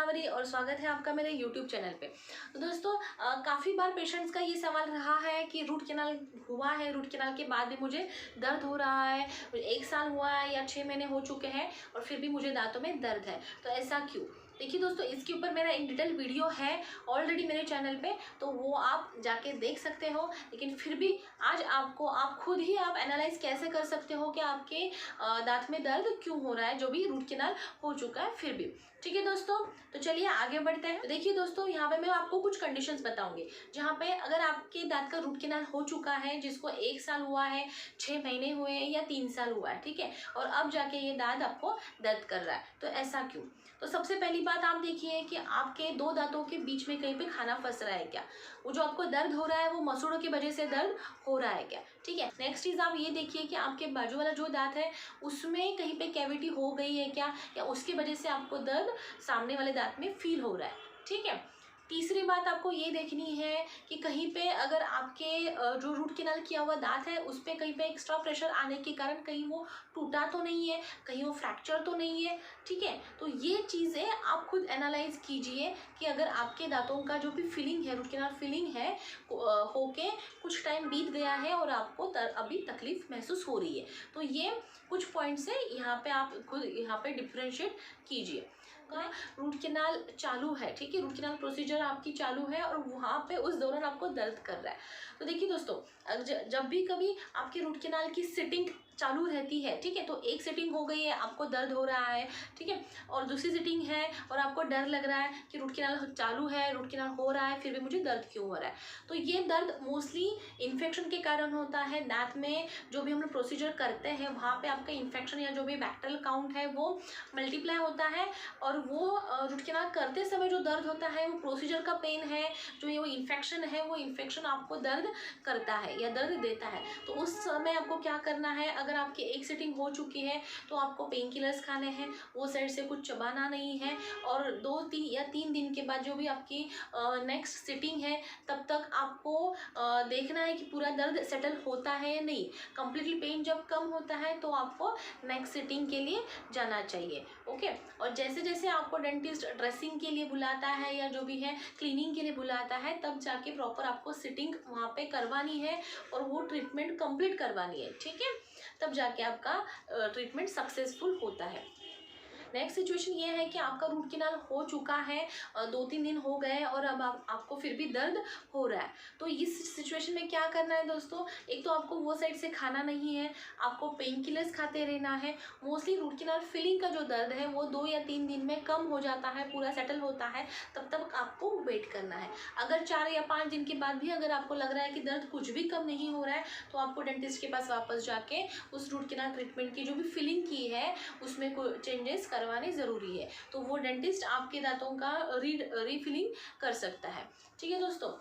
भावरी और स्वागत है आपका मेरे YouTube चैनल पे। तो दोस्तों काफ़ी बार पेशेंट्स का ये सवाल रहा है कि रूट कैनाल हुआ है, रूट कैनाल के बाद भी मुझे दर्द हो रहा है, 1 साल हुआ है या 6 महीने हो चुके हैं और फिर भी मुझे दांतों में दर्द है, तो ऐसा क्यों? देखिए दोस्तों, इसके ऊपर मेरा एक डिटेल वीडियो है ऑलरेडी मेरे चैनल पे, तो वो आप जाके देख सकते हो। लेकिन फिर भी आज आप खुद ही एनालाइज कैसे कर सकते हो कि आपके दांत में दर्द क्यों हो रहा है, जो भी रूट कैनाल हो चुका है फिर भी। ठीक है दोस्तों, तो चलिए आगे बढ़ते हैं। तो देखिए दोस्तों, यहाँ पे मैं आपको कुछ कंडीशंस बताऊंगी जहाँ पे अगर आपके दांत का रूट कैनाल हो चुका है, जिसको 1 साल हुआ है, 6 महीने हुए हैं या 3 साल हुआ है, ठीक है, और अब जाके ये दांत आपको दर्द कर रहा है, तो ऐसा क्यों? तो सबसे पहली बात आप देखिए कि आपके 2 दांतों के बीच में कहीं पे खाना फंस रहा है क्या? वो जो आपको दर्द हो रहा है वो मसूड़ों की वजह से दर्द हो रहा है क्या? ठीक है। नेक्स्ट चीज़ आप ये देखिए कि आपके बाजू वाला जो दांत है उसमें कहीं पे कैविटी हो गई है क्या, या उसकी वजह से आपको दर्द सामने वाले दांत में फील हो रहा है। ठीक है। तीसरी बात आपको ये देखनी है कि कहीं पे अगर आपके जो रूट कैनाल किया हुआ दांत है उस पर कहीं पे एक्स्ट्रा प्रेशर आने के कारण कहीं वो टूटा तो नहीं है, कहीं वो फ्रैक्चर तो नहीं है। ठीक है, तो ये चीज़ें आप खुद एनालाइज कीजिए कि अगर आपके दांतों का जो भी फीलिंग है, रूट कैनाल फीलिंग है, होके कुछ टाइम बीत गया है और आपको अभी तकलीफ महसूस हो रही है, तो ये कुछ पॉइंट्स है, यहाँ पे आप खुद यहाँ पे डिफ्रेंशिएट कीजिए। रूट कैनाल चालू है, ठीक है, रूट कैनाल प्रोसीजर आपकी चालू है और वहाँ पे उस दौरान आपको दर्द कर रहा है, तो देखिए दोस्तों, जब भी कभी आपके रूट कैनाल की सिटिंग चालू रहती है, ठीक है, तो एक सिटिंग हो गई है, आपको दर्द हो रहा है, ठीक है, और दूसरी सिटिंग है और आपको डर लग रहा है कि रूट कैनाल चालू है, रूट कैनाल हो रहा है, फिर भी मुझे दर्द क्यों हो रहा है, तो ये दर्द मोस्टली इन्फेक्शन के कारण होता है। दांत में जो भी हम लोग प्रोसीजर करते हैं वहाँ पे आपका इन्फेक्शन या जो भी बैक्टीरियल काउंट है वो मल्टीप्लाई होता है, और वो रूट कैनाल करते समय जो दर्द होता है वो प्रोसीजर का पेन है, जो ये वो इन्फेक्शन है, वो इन्फेक्शन आपको दर्द करता है या दर्द देता है। तो उस समय आपको क्या करना है, अगर आपकी एक सिटिंग हो चुकी है तो आपको पेन किलर्स खाने हैं, वो साइड से कुछ चबाना नहीं है, और 2 या 3 दिन के बाद जो भी आपकी नेक्स्ट सिटिंग है तब तक आपको देखना है कि पूरा दर्द सेटल होता है या नहीं। कंप्लीटली पेन जब कम होता है तो आपको नेक्स्ट सिटिंग के लिए जाना चाहिए। ओके, और जैसे जैसे आपको डेंटिस्ट ड्रेसिंग के लिए बुलाता है या जो भी है क्लीनिंग के लिए बुलाता है, तब जाके प्रॉपर आपको सिटिंग वहाँ पे करवानी है और वो ट्रीटमेंट कंप्लीट करवानी है, ठीक है, तब जाके आपका ट्रीटमेंट सक्सेसफुल होता है। नेक्स्ट सिचुएशन ये है कि आपका रूट कैनाल हो चुका है, 2-3 दिन हो गए और अब आपको फिर भी दर्द हो रहा है, तो इस सिचुएशन में क्या करना है दोस्तों, एक तो आपको वो साइड से खाना नहीं है, आपको पेन किलर्स खाते रहना है। मोस्टली रूट कैनाल फिलिंग का जो दर्द है वो 2 या 3 दिन में कम हो जाता है, पूरा सेटल होता है, तब तक आपको वेट करना है। अगर 4 या 5 दिन के बाद भी अगर आपको लग रहा है कि दर्द कुछ भी कम नहीं हो रहा है, तो आपको डेंटिस्ट के पास वापस जाके उस रूट कैनाल ट्रीटमेंट की जो भी फिलिंग की है उसमें कोई चेंजेस करवाने ज़रूरी है, तो वो डेंटिस्ट आपके दांतों का रीफिलिंग कर सकता है। ठीक है दोस्तों,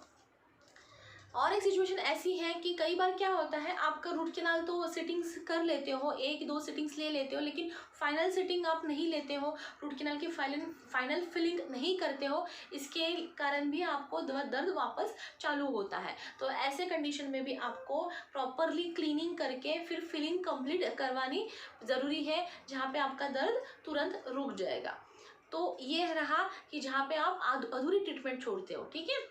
और एक सिचुएशन ऐसी है कि कई बार क्या होता है, आपका रूट कैनाल तो सिटिंग्स कर लेते हो, 1-2 सिटिंग्स ले लेते हो, लेकिन फाइनल सिटिंग आप नहीं लेते हो, रूट कैनाल की फाइनल फिलिंग नहीं करते हो, इसके कारण भी आपको दर्द वापस चालू होता है। तो ऐसे कंडीशन में भी आपको प्रॉपरली क्लीनिंग करके फिर फिलिंग कंप्लीट करवानी ज़रूरी है, जहाँ पे आपका दर्द तुरंत रुक जाएगा। तो ये रहा कि जहाँ पे आप अधूरी ट्रीटमेंट छोड़ते हो, ठीक है।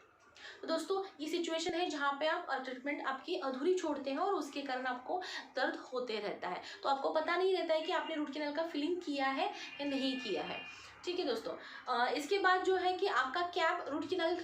तो दोस्तों, ये सिचुएशन है जहाँ पे आप ट्रीटमेंट आपकी अधूरी छोड़ते हैं और उसके कारण आपको दर्द होते रहता है, तो आपको पता नहीं रहता है कि आपने रूट कैनाल का फिलिंग किया है या नहीं किया है। ठीक है दोस्तों, इसके बाद जो है कि आपका कैप रूट कैनाल,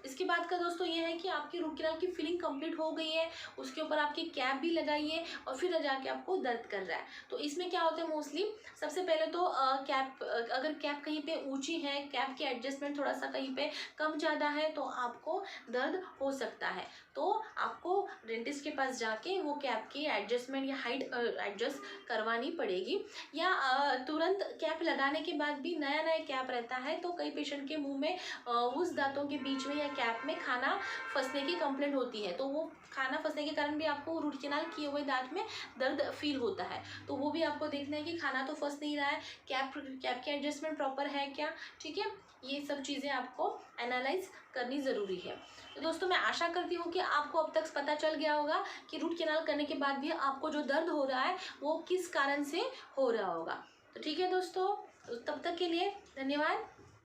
इसके बाद का दोस्तों ये है कि आपकी रूट कैनाल की फिलिंग कंप्लीट हो गई है, उसके ऊपर आपकी कैप भी लगाइए और फिर जाके आपको दर्द कर रहा है। तो इसमें क्या होता है, मोस्टली सबसे पहले तो कैप, अगर कैप कहीं पे ऊंची है, कैप की एडजस्टमेंट थोड़ा सा कहीं पे कम ज़्यादा है, तो आपको दर्द हो सकता है, तो आपको डेंटिस्ट के पास जाके वो कैप की एडजस्टमेंट या हाइट एडजस्ट करवानी पड़ेगी। या तुरंत कैप लगाने के बाद भी नया कैप रहता है, तो कई पेशेंट के मुंह में उस दांतों के बीच में या कैप में खाना फंसने की कंप्लेंट होती है, तो वो खाना फंसने के कारण भी आपको रूट कैनाल किए हुए दांत में दर्द फील होता है, तो वो भी आपको देखना है कि खाना तो फंस नहीं रहा है, कैप की एडजस्टमेंट प्रॉपर है क्या, ठीक है, ये सब चीज़ें आपको एनालाइज करनी ज़रूरी है। तो दोस्तों, मैं आशा करती हूँ कि आपको अब तक पता चल गया होगा कि रूट कैनाल करने के बाद भी आपको जो दर्द हो रहा है वो किस कारण से हो रहा होगा। तो ठीक है दोस्तों, तब तक के लिए धन्यवाद।